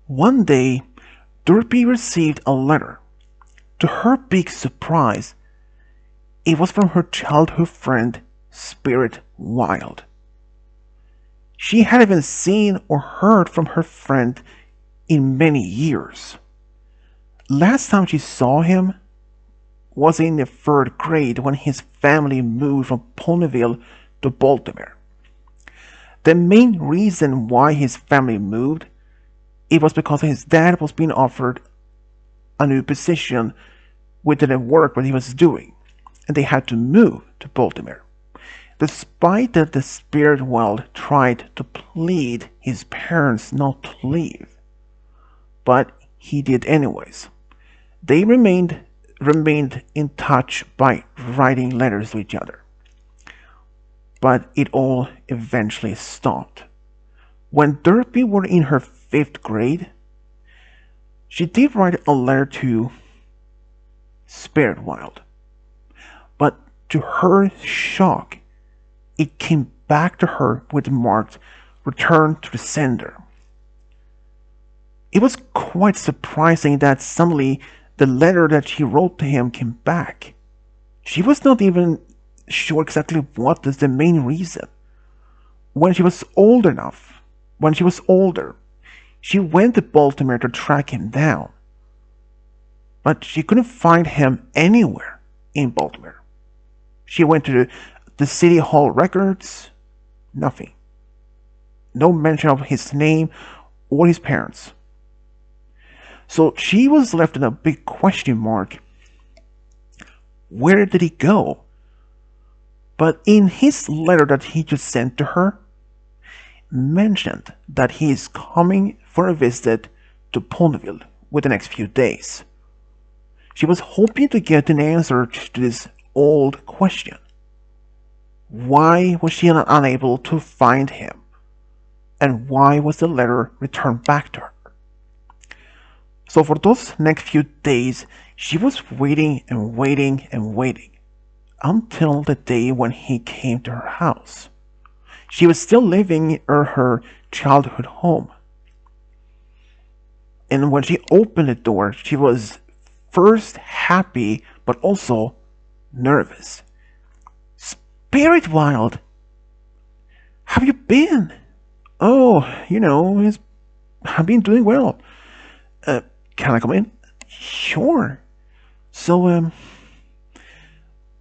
One day, Derpy received a letter. To her big surprise, it was from her childhood friend, Spirit Wild. She hadn't even seen or heard from her friend in many years. Last time she saw him was in the third grade when his family moved from Ponyville to Baltimore. The main reason why his family moved, it was because his dad was being offered a new position within the work that he was doing, and they had to move to Baltimore. Despite that, the spirit world tried to plead his parents not to leave, but he did anyways. They remained in touch by writing letters to each other. But it all eventually stopped. When Derpy was in her 5th grade, she did write a letter to Spirit Wild. But to her shock, it came back to her with the marked return to the sender. It was quite surprising that suddenly the letter that she wrote to him came back. She was not even sure exactly what is the main reason. When she was older, she went to Baltimore to track him down. But she couldn't find him anywhere in Baltimore. She went to the City Hall records, nothing. No mention of his name or his parents. So she was left in a big question mark. Where did he go? But in his letter that he just sent to her, mentioned that he is coming for a visit to Ponyville within the next few days. She was hoping to get an answer to this old question. Why was she unable to find him? And why was the letter returned back to her? So for those next few days, she was waiting and waiting and waiting until the day when he came to her house. She was still living in her childhood home. And when she opened the door, she was first happy, but also nervous. Spirit Wild, how have you been? Oh, I've been doing well. Can I come in? Sure. So,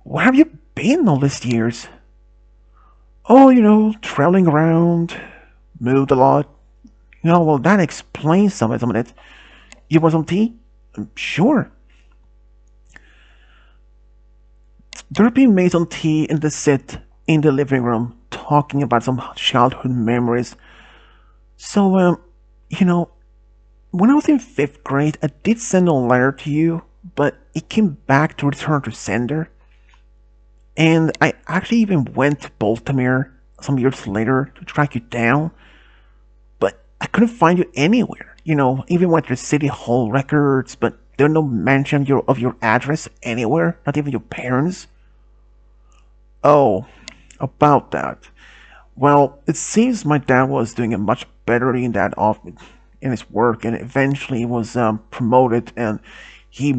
where have you been all these years? Oh, traveling around, moved a lot. Well, that explains some of it. You want some tea? Sure. Derpy made some tea and they sit in the living room talking about some childhood memories. So, when I was in 5th grade, I did send a letter to you, but it came back to return to sender. And I actually even went to Baltimore some years later to track you down, but I couldn't find you anywhere. Even went to the City Hall records, but there was no mention of your address anywhere, not even your parents. Oh, about that. Well, it seems my dad was doing a much better in his work, and eventually was promoted, and we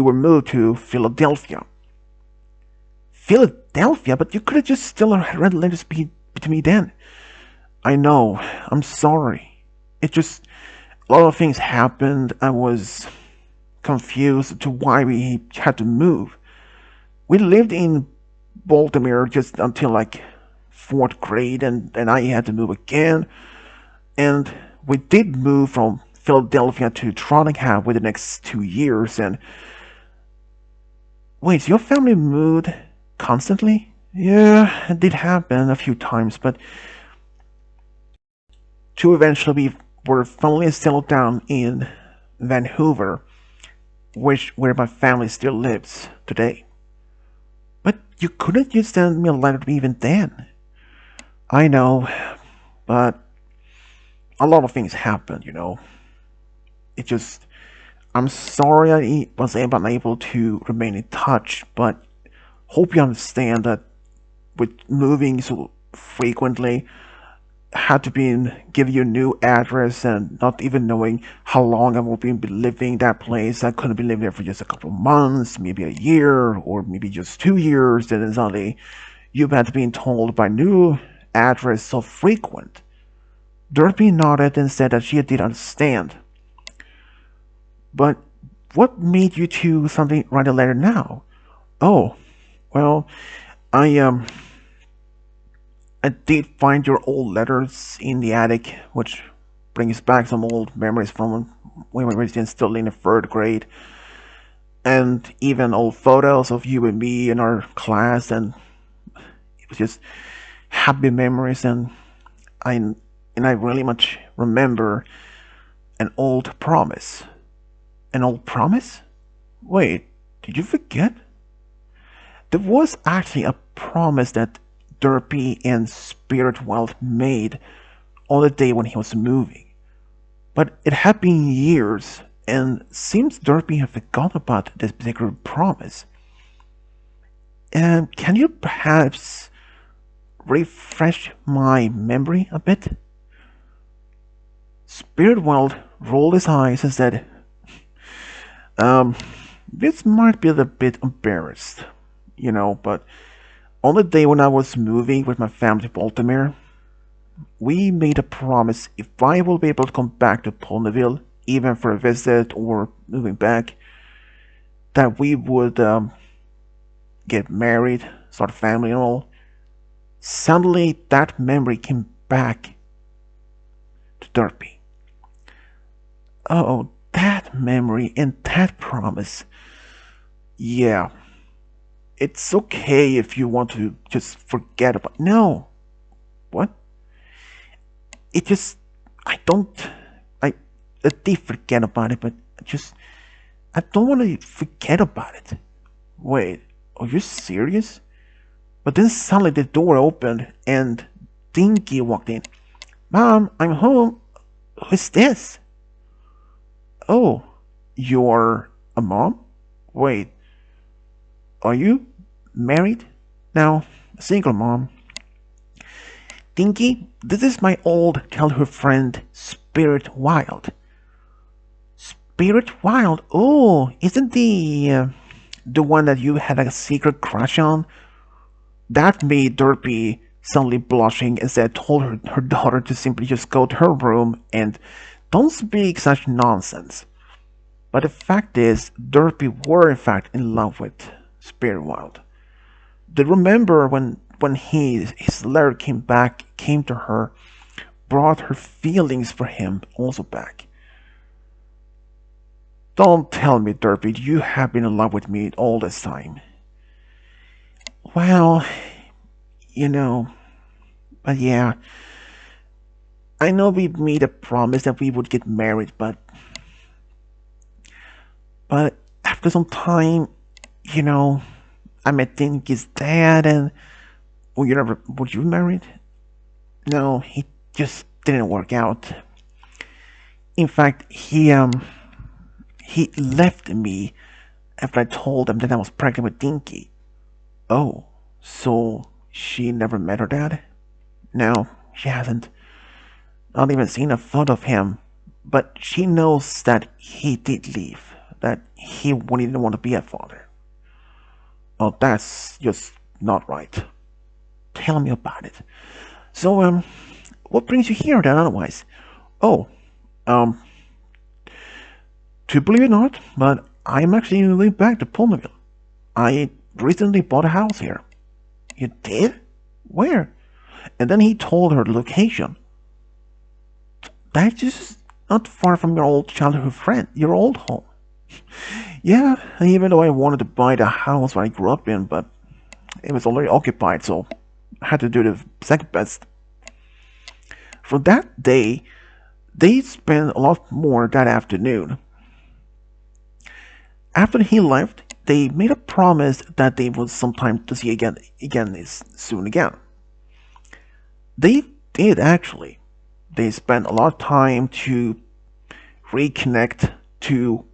were moved to Philadelphia. Philadelphia? But you could have just still read letters to me then. I know. I'm sorry. It just, a lot of things happened. I was confused to why we had to move. We lived in Baltimore just until like 4th grade, and then I had to move again. And we did move from Philadelphia to Trondheim within the next 2 years. And wait, so your family moved constantly? Yeah, it did happen a few times, but to eventually we were finally settled down in Vancouver, where my family still lives today. But you couldn't just send me a letter even then. I know, but a lot of things happened, It just, I'm sorry I was unable to remain in touch, but hope you understand that with moving so frequently, had to be give you a new address and not even knowing how long I will be living that place. I couldn't be living there for just a couple of months, maybe a year, or maybe just 2 years. And then suddenly you had been told by new address so frequent. Derpy nodded and said that she did understand. But what made you two something write a letter now? Oh, well, I I did find your old letters in the attic, which brings back some old memories from when we were still in the third grade, and even old photos of you and me in our class, and it was just happy memories, I and I really much remember an old promise. An old promise? Wait, did you forget? There was actually a promise that Derpy and Spirit Wild made on the day when he was moving. But it had been years, and seems Derpy had forgotten about this particular promise. And can you perhaps refresh my memory a bit? Spirit Wild rolled his eyes and said, this might be a bit embarrassed, but on the day when I was moving with my family to Baltimore, we made a promise if I will be able to come back to Ponyville, even for a visit or moving back, that we would get married, start a family and all. Suddenly, that memory came back to Derpy. Oh, that memory and that promise. Yeah, it's okay if you want to just forget about. No, what? It just, I don't, I did forget about it, but I don't want to forget about it. Wait, are you serious? But then suddenly the door opened and Dinky walked in. Mom, I'm home. Who's this? Oh, you're a mom? Wait, are you married? Now, single mom. Dinky, this is my old childhood friend, Spirit Wild. Spirit Wild? Oh, isn't the one that you had a secret crush on? That made Derpy suddenly blushing and said told her daughter to simply just go to her room and don't speak such nonsense. But the fact is, Derpy were in fact in love with Spirit Wild. They remember when his letter came to her, brought her feelings for him also back. Don't tell me, Derpy, you have been in love with me all this time. Well, but yeah, I know we made a promise that we would get married, but after some time, I met Dinky's dad, and were you married? No, he just didn't work out. In fact, he left me after I told him that I was pregnant with Dinky. Oh, so she never met her dad? No, she hasn't. Not even seen a photo of him. But she knows that he did leave, that he didn't want to be a father. Oh, that's just not right. Tell me about it. So, what brings you here then otherwise? Oh, um, to believe it or not, but I'm actually moving back to Ponyville. I recently bought a house here. You did? Where? And then he told her the location. That's just not far from your old childhood friend, your old home. Yeah, even though I wanted to buy the house where I grew up in, but it was already occupied, so I had to do the second best. From that day, they spent a lot more that afternoon. After he left, they made a promise that they would sometime to see again soon again. They did actually. They spent a lot of time to reconnect, to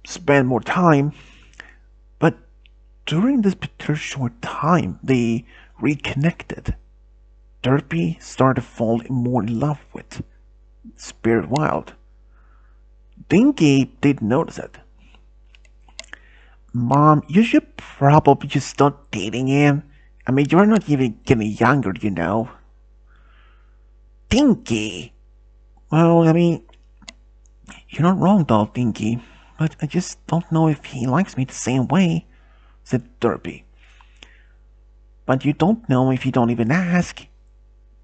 spend more time, but during this particular short time, they reconnected. Derpy started falling more in love with Spirit Wild. Dinky did notice it. Mom, you should probably just start dating him. I mean, you're not even getting younger, you know. Dinky! Well, I mean, you're not wrong though, Dinky. But I just don't know if he likes me the same way, said Derpy. But you don't know if you don't even ask,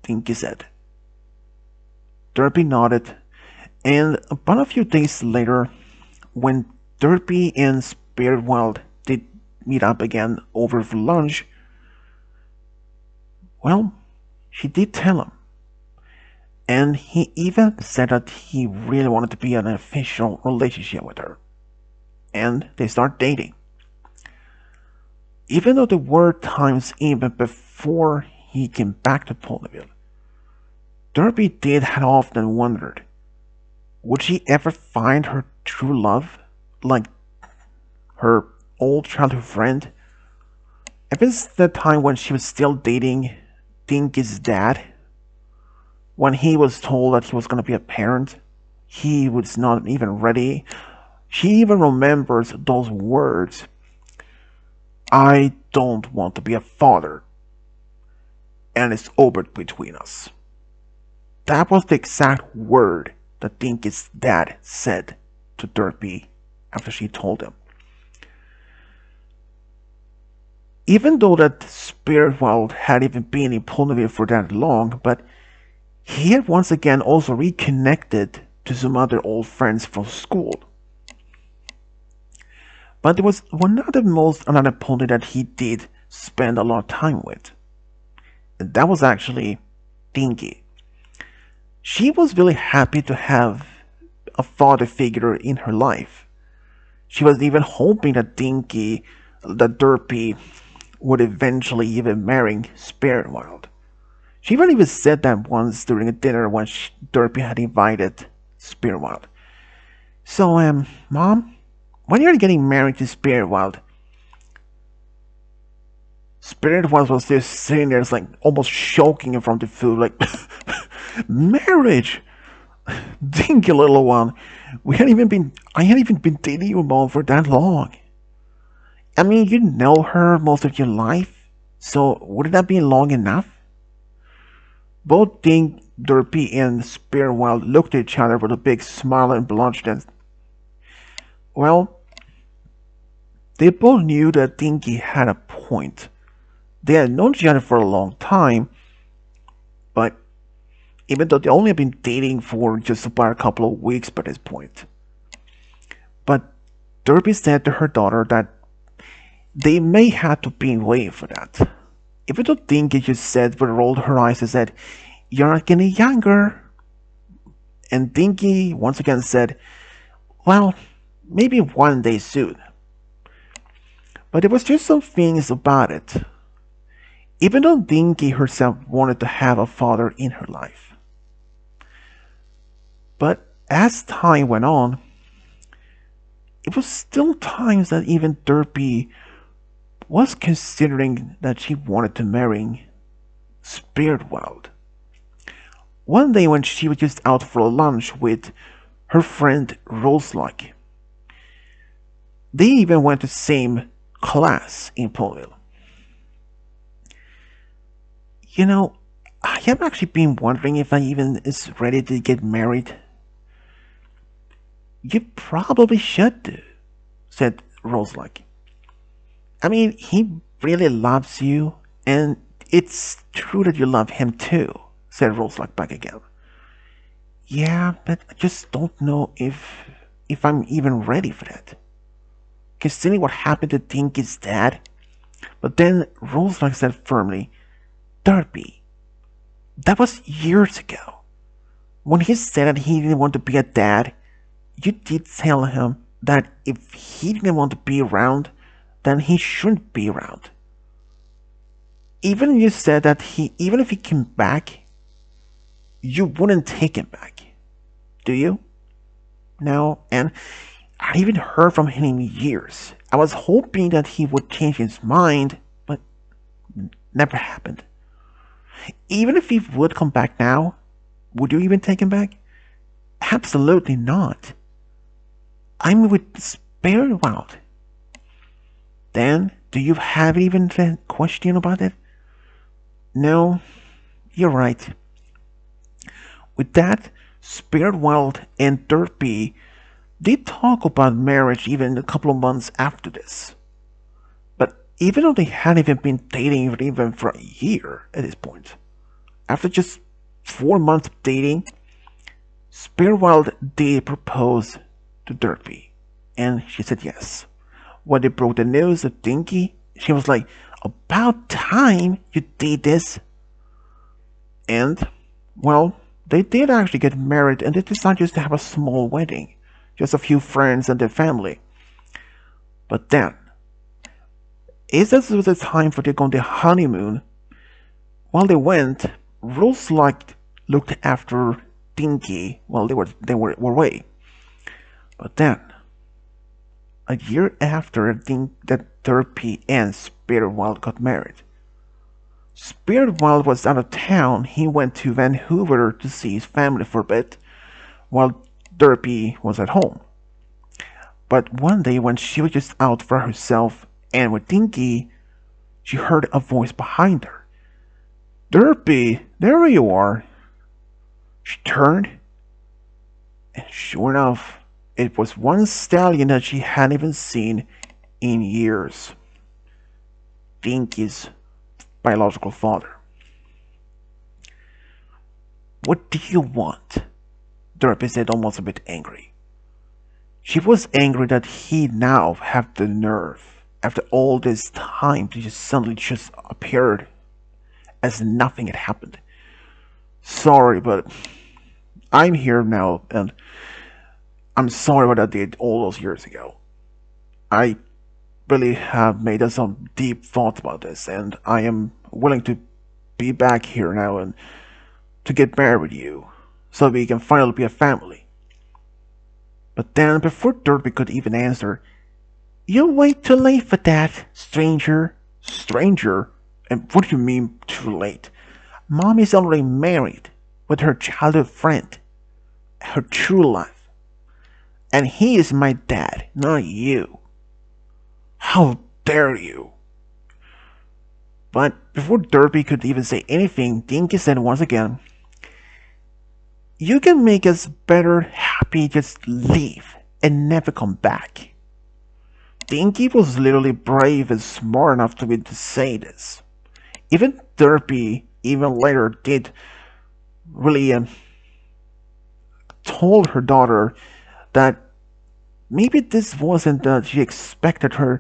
Dinky said. Derpy nodded, and about a few days later, when Derpy and Spirit Wild did meet up again over for lunch, well, she did tell him. And he even said that he really wanted to be in an official relationship with her. And they start dating. Even though there were times even before he came back to Ponyville, Derpy did had often wondered, would she ever find her true love, like her old childhood friend? Ever since the time when she was still dating Dinky's dad, when he was told that he was going to be a parent, he was not even ready. She even remembers those words, "I don't want to be a father, and it's over between us." That was the exact word that Dinky's dad said to Derpy after she told him. Even though that Spirit Wild had even been in Ponyville for that long, but he had once again also reconnected to some other old friends from school. But there was another pony that he did spend a lot of time with. And that was actually Dinky. She was really happy to have a father figure in her life. She was even hoping that Derpy, would eventually even marry Spirit Wild. She even said that once during a dinner when Derpy had invited Spirit Wild. So, Mom, when you're getting married to Spirit Wild? Spirit Wild was just sitting there, like almost choking in front of the food, like, marriage, Dinky little one. I hadn't even been dating your mom for that long. I mean, you know her most of your life, so wouldn't that be long enough? Both Derpy and Spirit Wild looked at each other with a big smile and blushed. And, well, they both knew that Dinky had a point. They had known each other for a long time, but even though they only had been dating for just about a couple of weeks by this point. But Derpy said to her daughter that they may have to be waiting for that. Even though Dinky just said, but rolled her eyes and said, "You're not getting younger." And Dinky once again said, "Well, maybe one day soon." But there was just some things about it. Even though Dinky herself wanted to have a father in her life. But as time went on, it was still times that even Derpy was considering that she wanted to marry Spirit Wild. One day when she was just out for lunch with her friend Roseluck, they even went to the same class in Ponyville. You know, I have actually been wondering if I even is ready to get married. You probably should do, said Roseluck. I mean, he really loves you, and it's true that you love him too, said Roseluck back again. Yeah, but I just don't know if I'm even ready for that. Considering what happened to Dinky's dad. But then Roseluck said firmly, "Derpy, that was years ago. When he said that he didn't want to be a dad, you did tell him that if he didn't want to be around, then he shouldn't be around. Even you said that even if he came back, you wouldn't take him back. Do you? No, and I haven't heard from him in years. I was hoping that he would change his mind, but never happened. Even if he would come back now, would you even take him back? Absolutely not. I'm with Spirit Wild. Dan, do you have even a question about it? No, you're right. With that, Spirit Wild and Derpy did talk about marriage even a couple of months after this. But even though they hadn't even been dating even for a year at this point, after just 4 months of dating, Spirit Wild did propose to Derpy, and she said yes. When they broke the news of Dinky, she was like, "About time you did this." And, well, they did actually get married, and they decided just to have a small wedding. Just a few friends and their family. But then, as this was the time for them to go on their honeymoon, while they went, Rose looked after Dinky while they were away. But then, a year after that Derpy and Spirit Wild got married, Spirit Wild was out of town. He went to Vancouver to see his family for a bit, while Derpy was at home. But one day when she was just out for herself and with Dinky, she heard a voice behind her. "Derpy, there you are." She turned, and sure enough, it was one stallion that she hadn't even seen in years. Dinky's biological father. "What do you want?" Derpy said, almost a bit angry. She was angry that he now had the nerve, after all this time, to just suddenly just appeared as nothing had happened. "Sorry, but I'm here now, and I'm sorry what I did all those years ago. I really have made some deep thoughts about this, and I am willing to be back here now and to get married with you, so we can finally be a family." But then, before Derpy could even answer, "You're way too late for that, stranger." "Stranger? And what do you mean, too late? Mom is already married with her childhood friend, her true life. And he is my dad, not you." "How dare you!" But before Derpy could even say anything, Dinky said once again, "You can make us better happy, just leave and never come back." Dinky was literally brave and smart enough to be to say this. Even Derpy, even later, did really told her daughter that maybe this wasn't that she expected her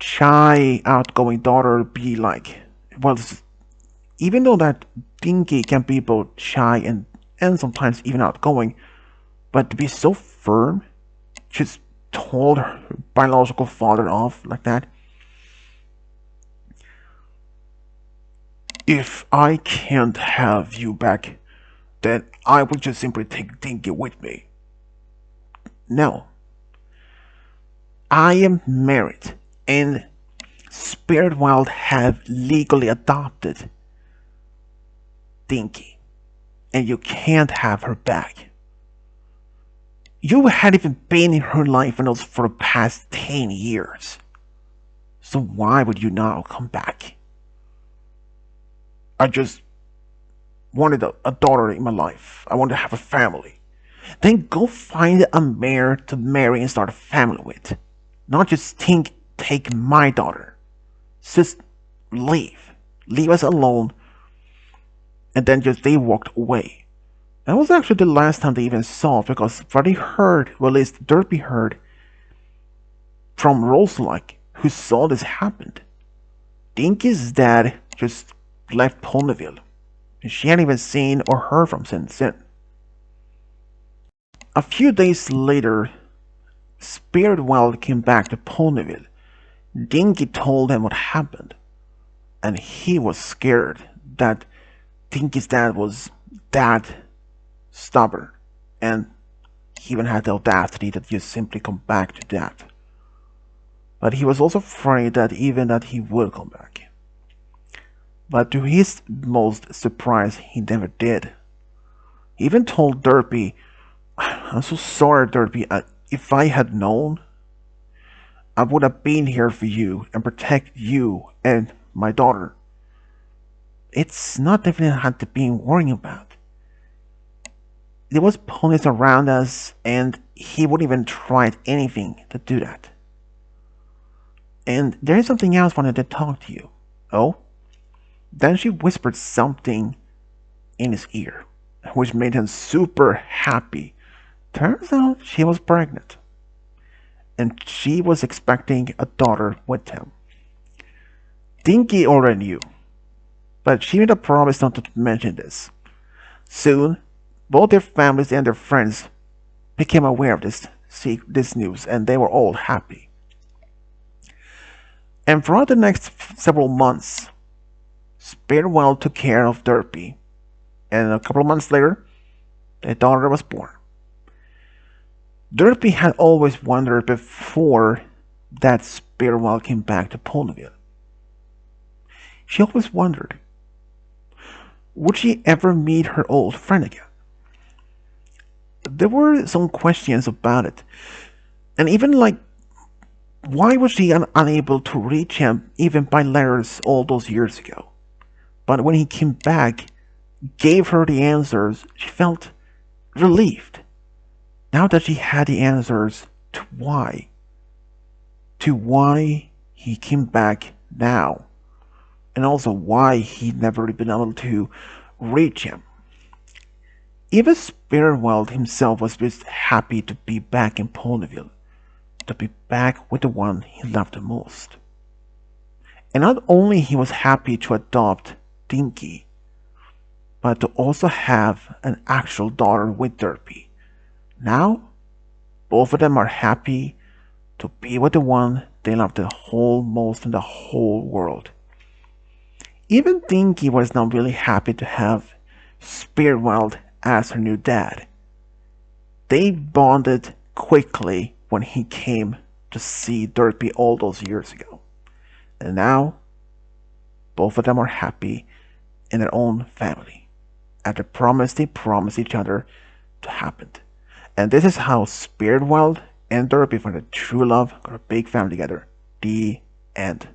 shy, outgoing daughter to be like. Well, even though that Dinky can be both shy and sometimes even outgoing, but to be so firm, just told her biological father off like that. "If I can't have you back, then I will just simply take Dinky with me. No. I am married, and Spirit Wild have legally adopted Dinky, and you can't have her back. You hadn't even been in her life for the past 10 years. So why would you now come back? I just wanted a daughter in my life. I wanted to have a family. Then go find a mare to marry and start a family with. Not just take my daughter. Just leave. Leave us alone." And then they walked away. That was actually the last time they even saw it, because Freddie heard, well, at least Derpy heard, from Roselike, who saw this happen. Dinky's dad just left Ponyville, and she hadn't even seen or heard from since then. A few days later, Spirit Wild came back to Ponyville. Dinky told him what happened, and he was scared that Dinky's dad was that stubborn, and he even had the audacity to just simply come back to that. But he was also afraid that even that he would come back. But to his most surprise, he never did. He even told Derpy, "I'm so sorry, Derpy. If I had known, I would have been here for you and protect you and my daughter. It's not anything I had to be worrying about. There was police around us, and he wouldn't even try anything to do that. And there is something else I wanted to talk to you." Oh? Then she whispered something in his ear, which made him super happy. Turns out she was pregnant, and she was expecting a daughter with him. Dinky already knew, but she made a promise not to mention this. Soon, both their families and their friends became aware of this news, and they were all happy. And throughout the next several months, Spearwell took care of Derpy, and a couple of months later, their daughter was born. Derpy had always wondered before that Spearwell came back to Ponyville. She always wondered, would she ever meet her old friend again? There were some questions about it, and even like, why was she unable to reach him even by letters all those years ago? But when he came back, gave her the answers, she felt relieved. Now that she had the answers to why he came back now, and also why he'd never been able to reach him. Even Spearwell himself was just happy to be back in Ponyville, to be back with the one he loved the most. And not only he was happy to adopt Dinky, but to also have an actual daughter with Derpy. Now, both of them are happy to be with the one they love the most in the whole world. Even Dinky was not really happy to have Spearwell as her new dad. They bonded quickly when he came to see Derpy all those years ago. And now, both of them are happy in their own family, after they promised each other to happen. And this is how Spearwell and Derpy found a true love, got a big family together. The end.